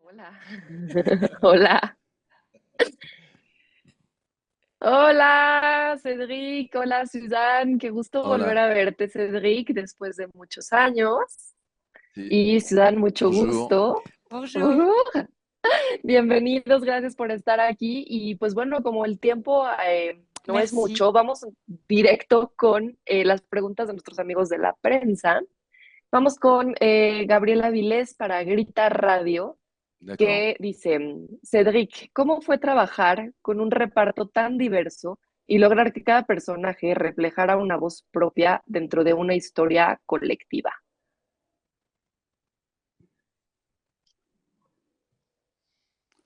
Hola. Hola. Hola, Cedric. Hola, Suzanne. Qué gusto volver Hola, a verte, Cedric, después de muchos años. sí, Y Suzanne, mucho bonjour. gusto. Bonjour. Bonjour. Bienvenidos, gracias por estar aquí. Y pues bueno, como el tiempo no es Merci. mucho, vamos directo con las preguntas de nuestros amigos de la prensa. Vamos con Gabriela Vilés para Grita Radio, D'accord. que dice, Cedric, ¿cómo fue trabajar con un reparto tan diverso y lograr que cada personaje reflejara una voz propia dentro de una historia colectiva?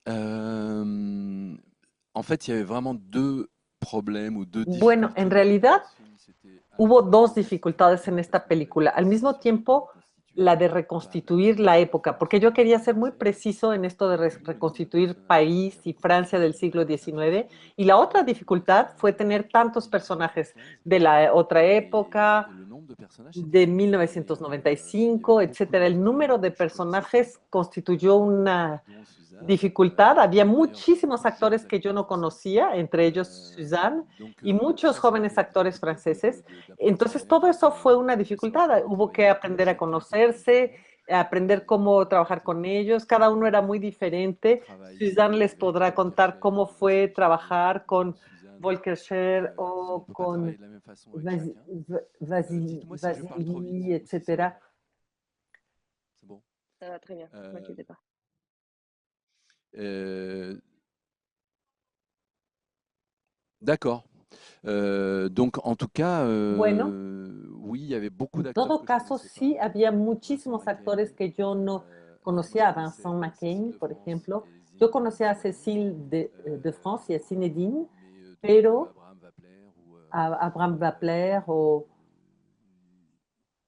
Euh, En fait, il y avait vraiment deux problèmes ou deux Bueno, en difficultés dans realidad ce film. C'était à la hubo fois dos de dificultades en esta película. Al mismo tiempo, la de reconstituir la época, porque yo quería ser muy preciso en esto de reconstituir París y Francia del siglo XIX. Y la otra dificultad fue tener tantos personajes de la otra época, et le nombre de personnages, c'était de limité. Il y avait 1995, beaucoup etcétera. El número de je crois 17 personajes constituyó una dont Suzanne. dificultad. Había D'ailleurs, muchísimos plusieurs actores que yo acteurs no français. conocía, entre ellos Suzanne, y muchos Ça, ça a jóvenes été actores difficile franceses. Entonces, d'approximer, todo eso fue una de savoir dificultad. comment Hubo que travailler avec aprender a chacun de ces conocerse, personnages. aprender cómo trabajar con ellos. Cada uno era muy diferente. Travail Suzanne les avec podrá Volker contar Scher cómo dans ce fue film trabajar con et Suzanne. Volker Scher Disons, on o peut pas con travailler de la même façon avec Vas- chacun. Dites-moi si je parle trop vite Vasily, aussi, c'est etcétera. bon. Ça va très bien, ne Euh, m'inquiétez pas. euh, d'accord. Donc, en tout cas, Bueno, oui, il y avait beaucoup en d'acteurs todo que je caso, connaissais pas. sí había Vincent muchísimos Macaigne. actores que yo no Moi, conocía, je a connaissais Vincent Cécile McCain, de por France ejemplo. et Yo Zinedine conocía a Zidane, Cécile de France y a Zinedine, mais donc pero Abraham Vapler ou a Abraham Vapler euh,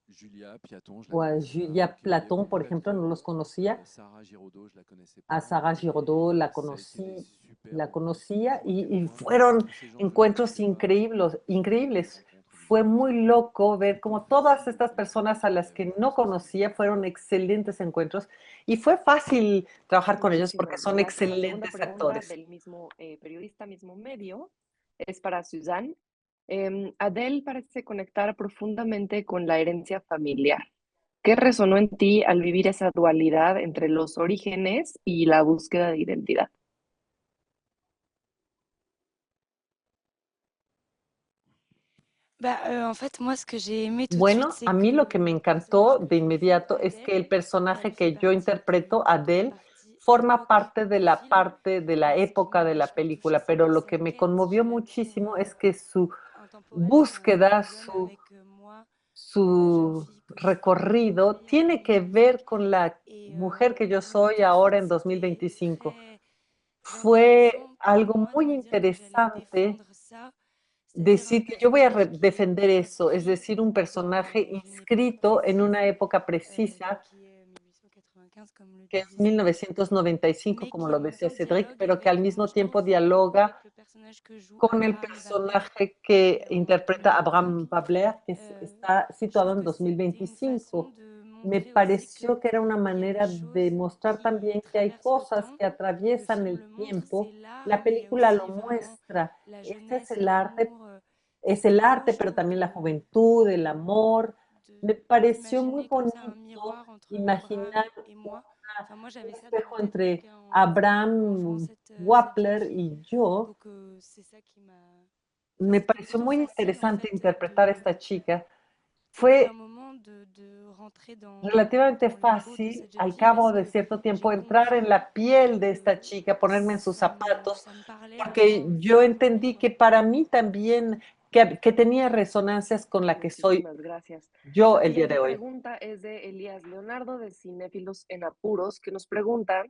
Julia Piaton, je la o a connaissais pas. Julia Donc il y a Platon, beaucoup por ejemplo, no d'acteurs. los conocía. Sarah Giraudot, je la connaissais A pas. Sarah Et Giraudot ça a été des super la rencontres. conocía À quel y point fueron tous ces gens, je les encuentros connaissais pas. increíbles, Et des increíbles. rencontres Fue magnifiques. muy loco ver Pas cómo todas facile estas de personas a travailler las avec que no tous ces conocía acteurs. fueron excelentes encuentros y fue fácil trabajar con ellos porque Muchísimas son gracias. La segunda excelentes pregunta actores. del mismo periodista, mismo medio, es para Suzanne. Adele parece conectar profundamente con la herencia familiar. ¿Qué resonó en ti al vivir esa dualidad entre los orígenes y la búsqueda de identidad? Bah, en fait, moi, ce que j'ai aimé tout de suite, Bueno, c'est a mí que lo que me le personnage encantó que de faisait inmediato es que el Adele, personaje elle fait que yo partie interpreto, de toute la Adele, partie forma époque parte de du la film. parte de la Et ce qui época m'a de la vachement touchée, película, c'est pero que lo sa que me quête, je conmovió la trouve muchísimo es que su intemporelle. Enfin, elle búsqueda, résonne avec moi, la jeune su fille que je suis en recorrido tiene que ver 2025. con la Et, mujer que yo donc, soy tout de suite, ahora en c'était 2025. très Fue intéressant pour algo moi de muy me dire que j'allais interesante défendre ça, c'est-à-dire un decir que yo voy a personnage qui est defender eso, es inscrit decir, un personaje dans une époque inscrito en una précise, época donc precisa, qui est 1895, comme le que es disait Cédric, 1995, mais como qui lo en même decía temps Cédric, dialogue pero que al avec, moi mismo je trouve, tiempo beaucoup dialoga avec le personnage que joue con el Abraham Vapler personaje que en interpreta Abraham 2025. Babler, que está Je situado trouve en que c'était une façon 2025. de Me montrer aussi pareció qu'il que era una y a des manera de choses mostrar qui también que hay traversent le cosas temps. que Le atraviesan film el le montre, c'est tiempo. l'art, La mais il y a película lo aussi vraiment muestra. la Este es jeunesse, el arte, l'amour, es c'est el arte, étrange pero también la de, juventud, el amor. Me pareció muy d'imaginer comme ça un bonito miroir entre Abraham imaginar et moi. Enfin, moi, un j'avais ça dans la espejo tête, en tout entre cas, en jouant Abraham cette jeune Wappler fille. y yo. Donc, c'est ça qui m'a... Enfin, Me c'était pareció plutôt muy facile, en interesante fait, Mhm. de a esta chica. au bout d'un Fue moment, de rentrer relativamente dans la peau de fácil cette jeune al fille parce cabo de que cierto j'ai tiempo entrar en compris la piel de esta que chica, ponerme en sus zapatos, ça me parlait à moi porque yo aussi, entendí Wow, que para mí también, que tenía resonancias con la que soy muchísimas gracias. yo La el día siguiente de hoy. pregunta es de Elías Leonardo de Cinéfilos en Apuros, que nos pregunta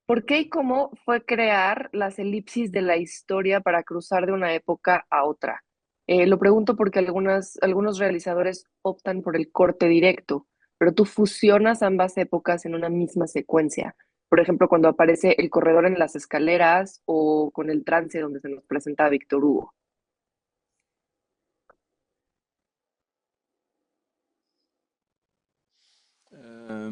¿por qué y cómo fue crear las elipsis de la historia para cruzar de una época a otra? Lo pregunto porque algunos realizadores optan por el corte directo, pero tú fusionas ambas épocas en una misma secuencia. Por ejemplo, cuando aparece el corredor en las escaleras o con el trance donde se nos presenta a Víctor Hugo. Euh,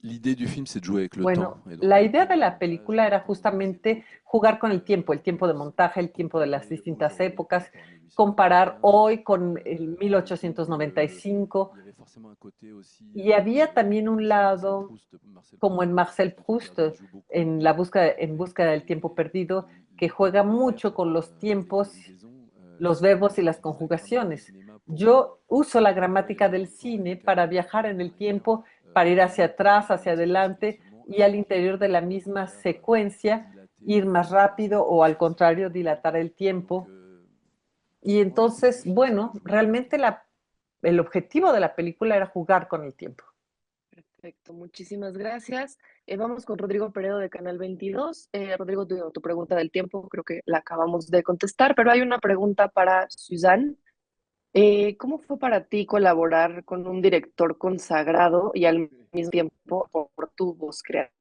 l'idée du film, c'est de jouer avec le temps. Bueno, Et donc, la idea de pour la moi, película era justamente jugar con el tiempo de montaje, el tiempo de las distintas aujourd'hui par épocas, rapport à comparar 1895, hoy con el que 1895. il y avait forcément un côté aussi Y había también un Marcel lado, Proust, Marcel como Proust, en Marcel le temps Proust, perdu, il joue beaucoup en en avec búsqueda del tiempo perdido, que juega les mucho verbes con los et les tiempos, conjugaisons. los verbos y Moi, las j'utilise la grammaire du conjugaciones. cinéma Yo uso la pour gramática voyager dans del le temps, cine donc aller para en viajar avant, en en el arrière, tiempo, para ir hacia atrás, dans hacia une séquence adelante effectivement y al interior de accélérer la ou au misma contraire secuencia dilater ir más rápido o al contrario dilatar el Donc, tiempo. Y pour moi, le but du entonces, film, c'est de bueno, jouer avec le realmente temps. el objetivo de la película era jugar con el tiempo. Perfecto, muchísimas gracias. Vamos con Rodrigo Peredo de Canal 22. Rodrigo, tu pregunta del tiempo creo que la acabamos de contestar, pero hay una pregunta para Suzanne. ¿Cómo fue para ti colaborar con un director consagrado y al mismo tiempo por tu voz creativa?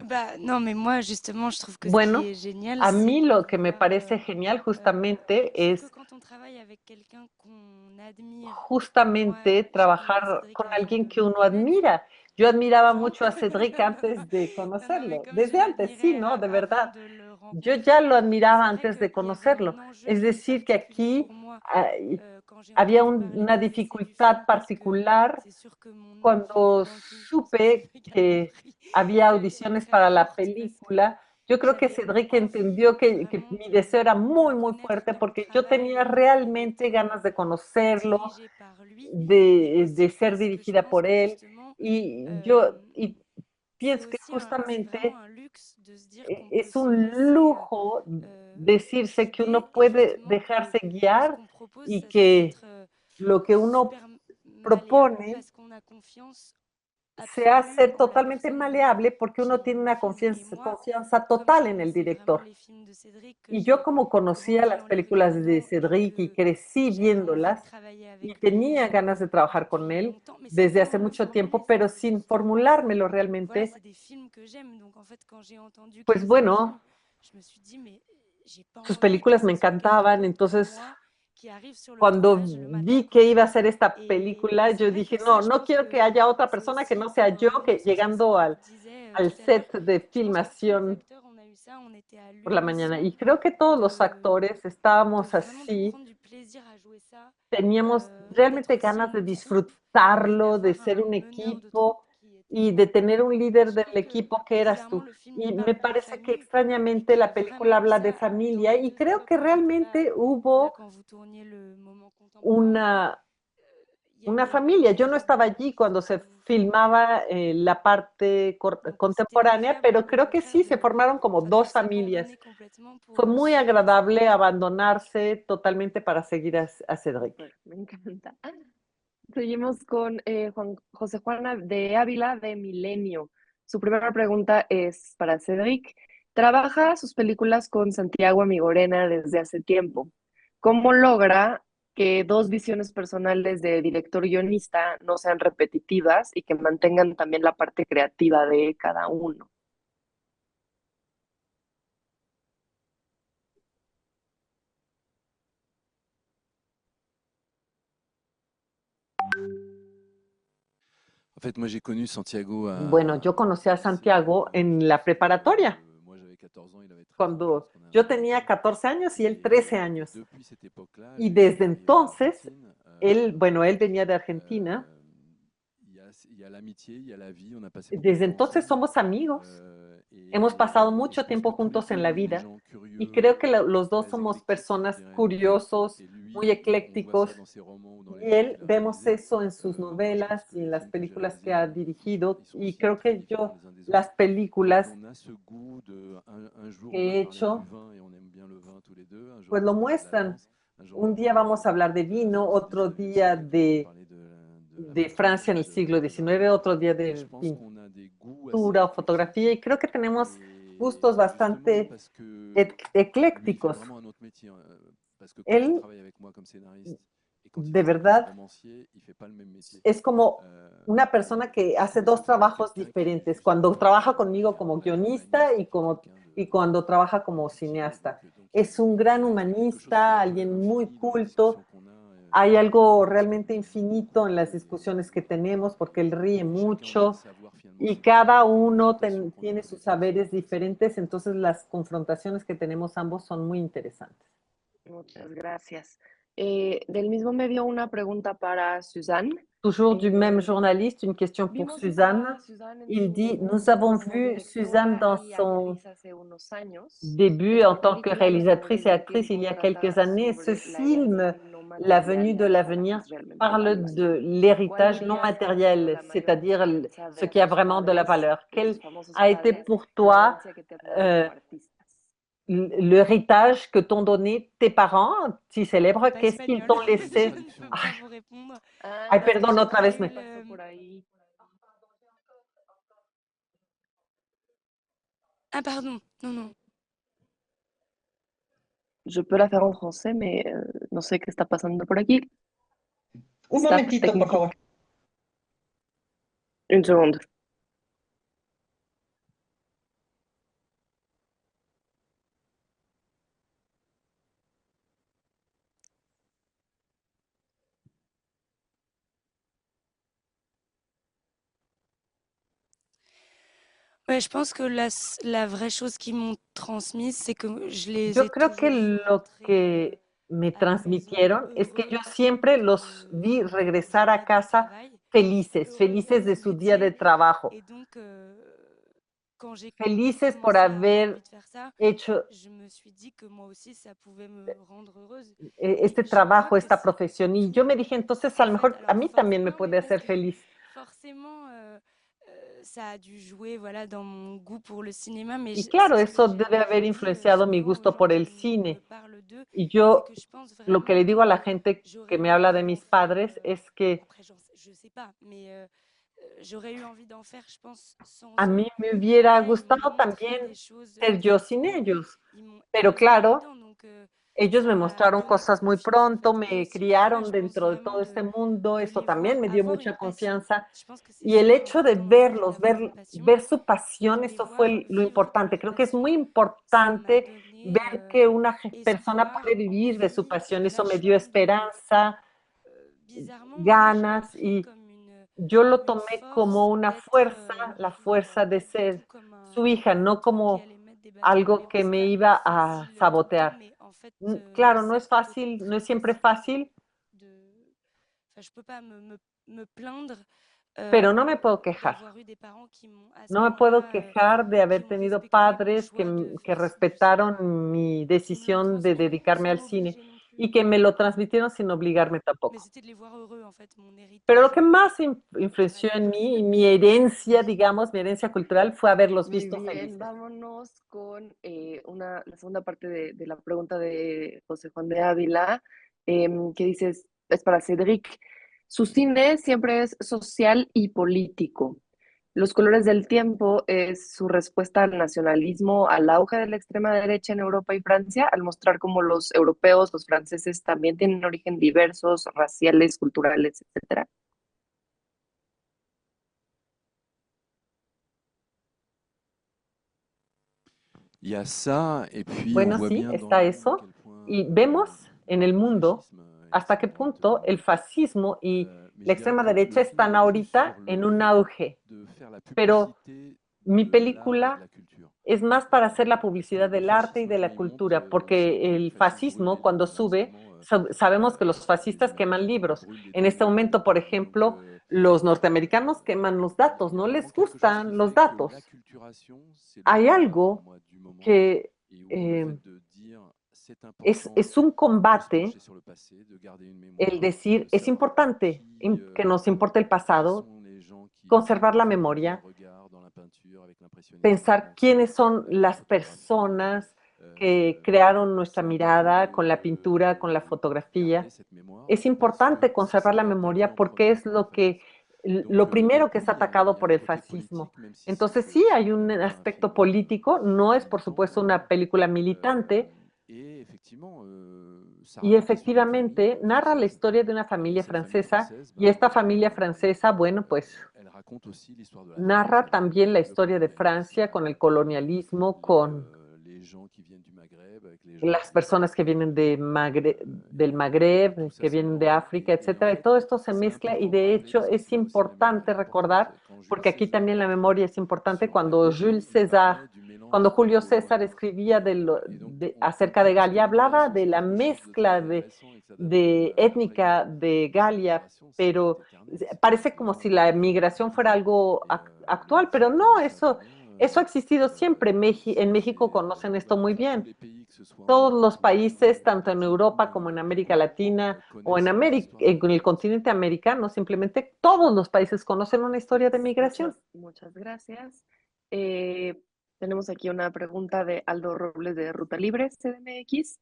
Bah, non, mais moi, justement, je trouve que ce qui Bueno, est génial, a c'est mí lo que me pouvoir, parece genial surtout justamente es quand on travaille avec quelqu'un qu'on admire. Moi, justamente j'ai connu trabajar Cédric con avant alguien de que le uno connaître. admira. Yo admiraba Bon. mucho a Cédric antes de Non, non, mais conocerlo, comme je desde antes, sí, l'admirais ¿no? De avant verdad. de le Yo ya rencontrer, lo admiraba c'est vrai antes de qu'il y avait un conocerlo. enjeu Es qui était decir, que particulier aquí pour moi quand j'ai había entendu parler una du dificultad film, parce que particular c'est sûr que mon envie cuando dans le film, je pense que supe Cédric a que compris, había est audiciones très para la forte parce que película. Yo creo que j'avais Cédric envie entendió que vraiment mi deseo era de muy, muy connaître fuerte de mon porque yo travail tenía et realmente d'être ganas de conocerlo, dirigée par lui, mais de aussi ser parce que je dirigida pense por que él. justement, Y c'est pienso que aussi c'est vraiment justamente un luxe de se dire qu'on peut es se un laisser lujo decirse que guider uno et puede justement dejarse que ce guiar qu'on propose, y ça puisse que être lo que uno super malléable propone parce qu'on a confiance se hace absolue en la totalmente personne maleable porque uno qui tiene nous una filme. Et moi, confianza comme je total en el connaissais vraiment director. les films de Cédric, que Y yo j'ai como conocía grandi las en les películas de regardant et Cédric y que crecí j'avais envie de viéndolas travailler y avec lui tenía ganas de trabajar con depuis él longtemps, mais sans desde hace vraiment le mucho formuler. tiempo, pero sin Juste, formulármelo voilà, realmente, c'est des films que j'aime. Donc en fait, quand j'ai entendu qu'il pues faisait un bueno, film, je me suis dit, mais j'ai pas sus envie que películas me ça soit quelqu'un encantaban, d'autre que entonces moi qui arrive sur le cuando tournage le matin, vi quoi. que iba a hacer esta Et película, c'est yo vrai dije, que ça, no, je no pense quiero que que haya otra c'est persona que aussi no sea un yo, bon que sens parce que llegando comme disait al tout à l'heure, set de je pense que tous les filmación acteurs, on a eu ça, on était à por la mañana. l'unisson Y creo que todos los actores de estábamos vraiment de así, prendre du plaisir à jouer ça, teníamos d'être realmente aussi ganas en de troupe et disfrutarlo, de d'avoir ser un un meneur de troupe equipo qui était y de toi. tener un Et líder je del trouve que equipo que eras bizarrement, tú. le film il Y me parle de la parece que famille et extrañamente qu'il y a la película vraiment eu habla de ça dans familia les y deux creo fois que quand j'étais realmente là hubo quand vous tourniez le moment contemporain. una, Il y una avait familia. Yo no enfin, estaba allí cuando se filmaba la parte donc c'était contemporánea, agréable pero au creo que contraire sí, se formaron como de dos familias. s'abandonner complètement Fue pour muy suivre ça. agradable abandonarse totalmente para seguir a Cédric. Súper, me encanta. Seguimos con Juan, José Juana de Ávila de Milenio. Su primera pregunta es para Cedric. Trabaja sus películas con Santiago Amigorena desde hace tiempo. ¿Cómo logra que dos visiones personales de director-guionista no sean repetitivas y que mantengan también la parte creativa de cada uno? En fait, moi, j'ai connu Santiago Bueno, yo conocí a au lycée. Santiago en la preparatoria, Moi, j'avais 14 ans, il avait 13 ans. Je pense cuando qu'on a un yo an tenía d'écart. 14 años y él Et 13 años. depuis cette époque-là, Y lui, il est desde arrivé entonces, d'Argentine. él venía de Argentina. Euh, il y a l'amitié, il y a la vie. On a passé beaucoup de Desde temps entonces ensemble. somos amigos. Hemos pasado Et je mucho pense que tiempo tous les juntos en la deux, des vida gens y curieux, creo que los dos très somos éclectiques, je personas dirais. curiosos, Et lui, muy on voit ça eclécticos. dans ses romans ou dans les Y films él, qu'il a vemos réalisés. eso en sus Moi, je pense novelas que y en les las films que j'ai películas réalisés, que ha dirigido. ils sont Y aussi creo très que différents yo, les uns des autres. las Et películas on a ce goût de un jour que on va he parler du hecho, vin et on aime bien le vin tous les deux. Un jour pues on lo va parler de la muestran. danse. Un jour on va Un día parler vamos a hablar de de la vino, France du otro XIXe día siècle. On va parler de la de peinture Francia en el siglo de Vincent XIX, Van Gogh. otro día Et je de pense qu'on a des goûts assez pintura o fotografía. éclectiques. Y creo que tenemos gustos Et justement bastante parce que lui il fait eclécticos. vraiment un autre métier. Parce que quand il Él, travaille avec moi comme scénariste et quand il de travaille comme verdad, romancier, il fait pas le même métier. es como una persona Et que je hace pense que dos ça doit être trabajos quelqu'un qui diferentes. Cuando justement trabaja conmigo est un como vrai guionista y humaniste, como quelqu'un y cuando trabaja como cineasta. Es un gran humanista, alguien muy culto. Hay algo realmente infinito en las discusiones que tenemos porque él ríe mucho y cada uno tiene sus saberes diferentes, entonces las confrontaciones que tenemos ambos son muy interesantes. Muchas gracias. Del mismo medio, una pregunta para Suzanne. Toujours du même journaliste, une question pour Vimos un poco Suzanne. a Suzanne en Il dit, su nous etapa avons como vu Suzanne directora dans y son actriz hace unos años. début Esta en tant que película, Los réalisatrice Árboles et del actrice il y Tiempo, a quelques trata années. Ce sobre la herencia film, no La material venue y de hacia la que l'avenir, es realmente parle de valiosa. ¿Cuál l'héritage non dirías que ha sido matériel, la mayor c'est-à-dire enseñanza ce de qui a tus vraiment de la padres, valeur? de tus Quel famosos a été padres, pour la toi herencia que te han dado como artistas? l'héritage que t'ont donné tes parents, si célèbres, Pas qu'est-ce qu'ils espagnol, t'ont laissé? je ne peux pas vous répondre. Ay, Ah, es que perdón, otra vez Suzanne me... pasó por ahí. Ah pardon, non, non. Je peux la faire en français, mais no sé qué está pasando por aquí. Un Staff momentito, por técnico. favor. Un segundo. Ouais, je pense que la vraie chose qu'ils m'ont transmise, c'est que je les Yo ai creo que toujours vus lo rentrer que me à la maison transmitieron es que heureux yo siempre los vi de leur regresar a journée de casa travail, felices, heureux de felices de leur su día de métier. trabajo, Et donc, quand j'ai felices por commencé à avoir envie haber de faire ça, hecho je me suis dit que moi aussi, ça pouvait me rendre heureuse. Et este je crois trabajo, que esta profesión. Y yo tout, me dije, entonces a en lo fait, mejor a alors mí también me forcément, oui, puede parce hacer que feliz. forcément, ça a dû jouer, voilà, dans mon goût pour le cinéma, mais Y claro, c'est ce que eso debe je haber dis influenciado mi souvent aux gusto gens por qui el me cine. parlent d'eux, Y c'est yo que je pense lo que vraiment le digo a la que gente que j'aurais me eu habla de envie d'en mis faire. padres es que Après, je sais pas, mais j'aurais eu envie d'en faire, je pense, a sans eux. mí me Mais hubiera voilà, ils m'ont gustado montré también des choses ser yo sin tôt, ellos. ils m'ont Pero imposé claro, là-dedans, donc ellos ça me m'a mostraron donné cosas muy confiance en pronto, fait. Et me aussi le fait, criaron je pense dentro de vraiment todo este mundo, de eso les también voir me dio avoir une mucha passion. confianza. Je pense que c'est Y el super hecho de important dans la vie verlos, d'avoir une passion ver su et de pasión, les eso voir fue lo vivre de importante. leur Creo que es muy passion. Ça m'a importante donné ver que una persona puede espoir, vivir de su envie et pasión. Eso me dio vachement de... esperanza, bizarrement, moi, je l'ai ganas pris y yo lo comme une tomé como force una d'être fuerza, la leur fille, quoi. fuerza de Pas du tout ser comme su hija, un no truc qui como allait mettre des bâtons dans les algo roues. que C'est me pas iba a facile tout le temps, sabotear. mais en fait, Claro, no es c'est plutôt fácil, no très es siempre facile fácil, de... Enfin, je peux pas me plaindre pero no me puedo quejar. d'avoir eu des parents qui m'ont à ce No me puedo point-là, quejar de qui haber ont tenido respecté mon padres choix de que faire du cinéma, respetaron mi qui me l'ont decisión de transmis, mais dedicarme sans al cine m'obliger non plus. y que me lo transmitieron sin obligarme Mais tampoco. c'était de les voir heureux, en fait, mon Pero lo héritage que más influenció en radical. mí, y mi herencia, digamos, mi herencia cultural, fue haberlos Muy visto bien, felices. vámonos con la segunda parte de la pregunta de José Juan de Ávila, que dices, es para Cedric. Su cine siempre es social y político. Los colores del tiempo es su respuesta al nacionalismo, al auge de la extrema derecha en Europa y Francia, al mostrar cómo los europeos, los franceses también tienen origen diversos, raciales, culturales, etcétera. Il y a ça, et puis on Bueno, voit sí, bien dans le está monde à eso. quel point Y vemos en el le mundo fascisme et hasta qué l'extrême droite punto el montent. fascismo y Mais la je dirais extrema que derecha le film están joue plus ahorita sur en le un fait auge. de faire la Pero publicité mi de l'art et de película la culture. es más para hacer la publicidad Le del arte y fascisme, de quand la il monte, cultura, c'est un peu porque les el fascistes brûlent fascismo des cuando livres. Là, en ce sube, moment, sabemos que los les fascistas queman Américains libros. brûlent des En este données. momento, por Donc, ejemplo, los norteamericanos queman los datos, il y a no vraiment les quelque chose qui gustan los fait que datos. l'acculturation, c'est le Hay combat pour algo moi du moment. que Et où le eh, fait de dire c'est important es un de se combate pencher sur le passé, de garder une el mémoire, decir, de es savoir importante que nos importe el qui pasado, sont les gens conservar qui la ont fait le premier memoria, regard dans la peinture avec l'impressionnisme, pensar avant ça, quiénes son la las photographie. personas que crearon nuestra mirada con la pintura, con la fotografía. Garder cette mémoire Es parce que importante c'est conservar ce la qui a tellement memoria porque emprunté es au lo que fascisme. lo primero Donc que es oui, il atacado y a por un el côté fascismo. politique, même si Entonces c'est sí aussi hay un complètement un aspecto film político, no es por militant. supuesto una película militante Et effectivement, ça y raconte l'histoire d'une famille efectivamente narra la française. historia de una Et familia cette famille francesa française, y esta familia francesa, bueno, pues elle raconte aussi l'histoire de la France narra avec también la le historia de colonialisme, Francia con el colonialismo, con las personas que vienen del Magreb, que vienen de África, etcétera, y todo esto se mezcla y de hecho es importante recordar, porque aquí también la memoria es importante, cuando cuando Julio César escribía acerca de Galia, hablaba de la mezcla de étnica de Galia, pero parece como si la migración fuera algo actual, pero no, eso ha existido siempre. En México conocen esto muy bien. Todos los países, tanto en Europa como en América Latina o en el continente americano, simplemente todos los países conocen una historia de migración. Muchas gracias. Tenemos aquí una pregunta de Aldo Robles de Ruta Libre, CDMX.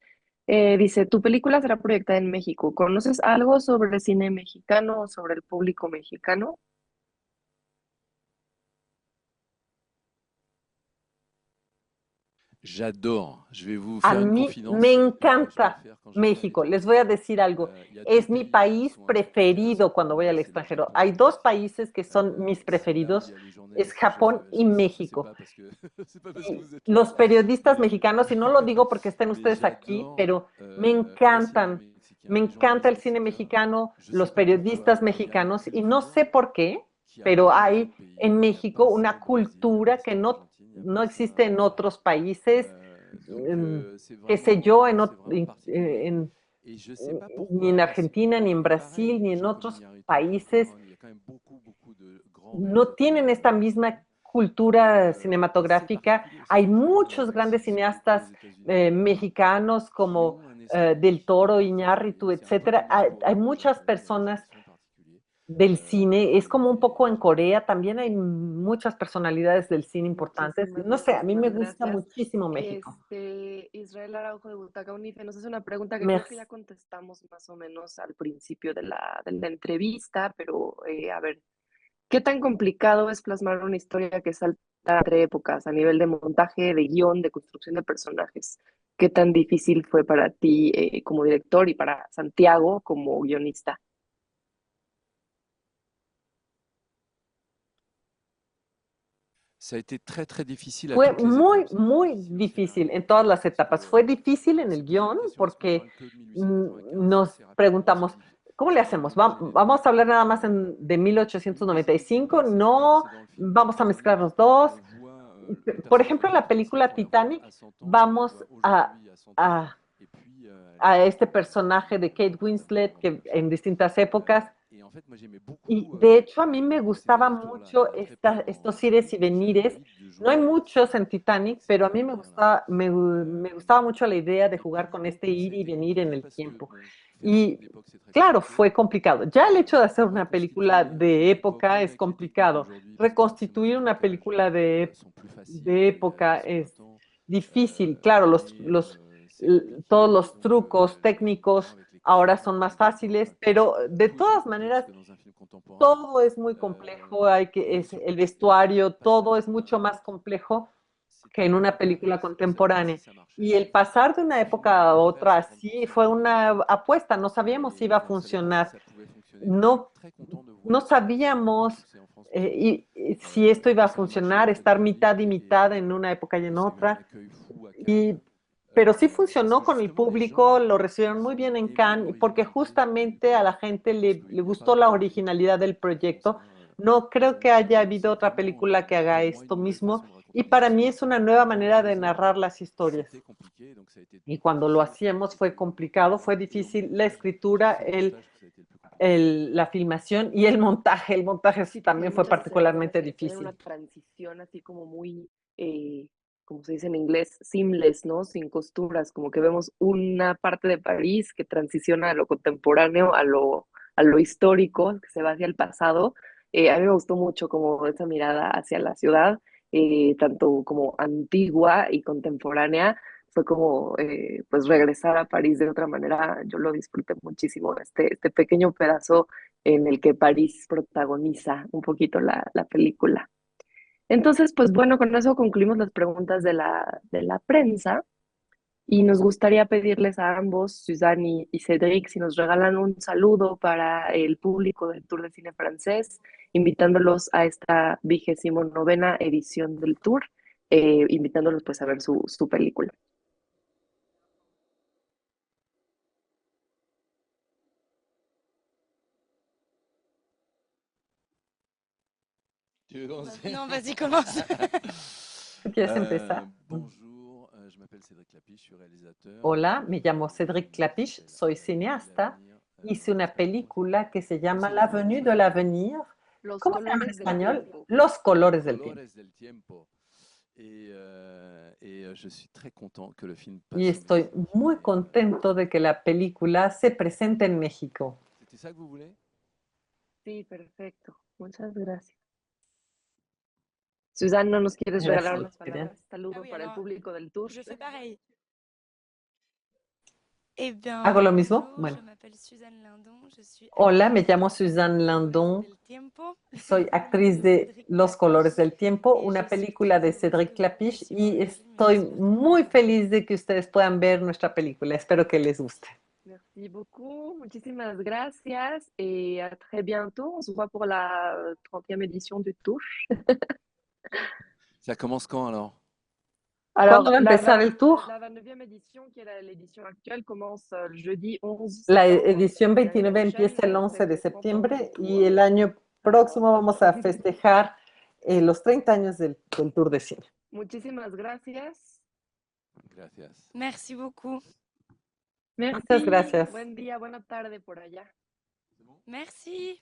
Dice, tu película será proyectada en México. ¿Conoces algo sobre el cine mexicano o sobre el público mexicano? A mí me encanta México. Les voy a decir algo. Es mi país preferido cuando voy al extranjero. Hay dos países que son mis preferidos. Es Japón y México. Y los periodistas mexicanos, y no lo digo porque estén ustedes aquí, pero me encantan. Me encanta el cine mexicano, los periodistas mexicanos, y no sé por qué, pero hay en México una cultura que no existe en otros países, qué sé yo, ni en Argentina, ni en Brasil, ni en otros países. No tienen esta misma cultura cinematográfica. Hay muchos grandes cineastas mexicanos como Del Toro, Iñárritu, etcétera. Hay muchas personas del cine, es como un poco en Corea, también hay muchas personalidades del cine importantes. No sé, a mí me gusta muchísimo México. Israel Araujo de Butaca Unife nos hace una pregunta que creo que Merci. ya contestamos más o menos al principio de la entrevista, pero a ver, ¿qué tan complicado es plasmar una historia que salta entre épocas a nivel de montaje, de guión, de construcción de personajes? ¿Qué tan difícil fue para ti como director y para Santiago como guionista? Fue muy, muy difícil en todas las etapas. Fue difícil en el guión porque nos preguntamos, ¿cómo le hacemos? ¿Vamos a hablar nada más de 1895? No, vamos a mezclar los dos. Por ejemplo, en la película Titanic, vamos a este personaje de Kate Winslet que en distintas épocas. Y de hecho a mí me gustaba mucho estos ires y venires. No hay muchos en Titanic, pero a mí me gustaba mucho la idea de jugar con este ir y venir en el tiempo. Y claro, fue complicado. Ya el hecho de hacer una película de época es complicado. Reconstituir una película de época es difícil. Claro, todos los trucos técnicos ahora son más fáciles, pero de todas maneras todo es muy complejo, el vestuario, todo es mucho más complejo que en una película contemporánea. Y el pasar de una época a otra sí fue una apuesta, no sabíamos si iba a funcionar, no, no sabíamos si esto iba a funcionar, estar mitad y mitad en una época y en otra. Pero sí funcionó con el público, lo recibieron muy bien en Cannes, porque justamente a la gente le gustó la originalidad del proyecto. No creo que haya habido otra película que haga esto mismo, y para mí es una nueva manera de narrar las historias. Y cuando lo hacíamos fue complicado, fue difícil la escritura, la filmación y el montaje. El montaje sí, también fue particularmente difícil. Una transición así como muy... como se dice en inglés, seamless, ¿no? Sin costuras, como que vemos una parte de París que transiciona a lo contemporáneo, a lo histórico, que se va hacia el pasado. A mí me gustó mucho como esa mirada hacia la ciudad, tanto como antigua y contemporánea. Fue como, pues, regresar a París de otra manera. Yo lo disfruté muchísimo, este pequeño pedazo en el que París protagoniza un poquito la película. Entonces, pues bueno, con eso concluimos las preguntas de la prensa y nos gustaría pedirles a ambos, Suzanne y Cédric, si nos regalan un saludo para el público del Tour de Cine Francés, invitándolos a esta 29ª edición del Tour. invitándolos pues a ver su película. Tu veux commencer? Non, vas-y, commence. ¿Tú quieres empezar? Bonjour, je m'appelle Cédric Clapiche, je suis réalisateur. Hola, me llamo Cédric Clapiche, soy cineasta. Hice una película que se llama L'Avenue de l'Avenir. Los ¿Cómo se llama en colores del español? tiempo. Los colores del tiempo. Colores del tiempo. Je suis très content que le film passe Y en estoy México. muy contento de que la película se presente en México. C'était ça que vous voulez? Sí, perfecto. Muchas gracias. Suzanne, ¿no nos quieres regalar unas palabras? Saludo Ah oui, para el alors, público del tour. Je fais pareil. Eh bien, ¿Hago lo mismo? bonjour, Bueno. je m'appelle Suzanne Lindon, je suis Hola, me actrice llamo de Suzanne Los Lindon. Colores del Tiempo, Soy una actriz película de de Cédric Los Clapiche, colores del tiempo, et una je suis película très de heureuse Cédric que vous Clapiche puissiez y voir le film et estoy j'espère que vous muy allez adorer. feliz de que ustedes puedan ver nuestra película. Espero que les guste. Merci beaucoup. Muchísimas gracias. Et à très bientôt. On se voit pour la 30e édition du Touche. Ça commence quand alors? ¿Cuándo va a empezar el tour? La 29e édition, qui est l'édition actuelle, commence le jeudi 11 La septembre. edición Et l'année 29 prochaine, empieza el on 11 de festejera un peu septiembre notre y tour. el año próximo vamos a festejar los 30 años del Tour de Cine. Muchísimas gracias. Gracias. Merci beaucoup. Merci. Muchas gracias. Buen día, buena tarde por allá. Merci.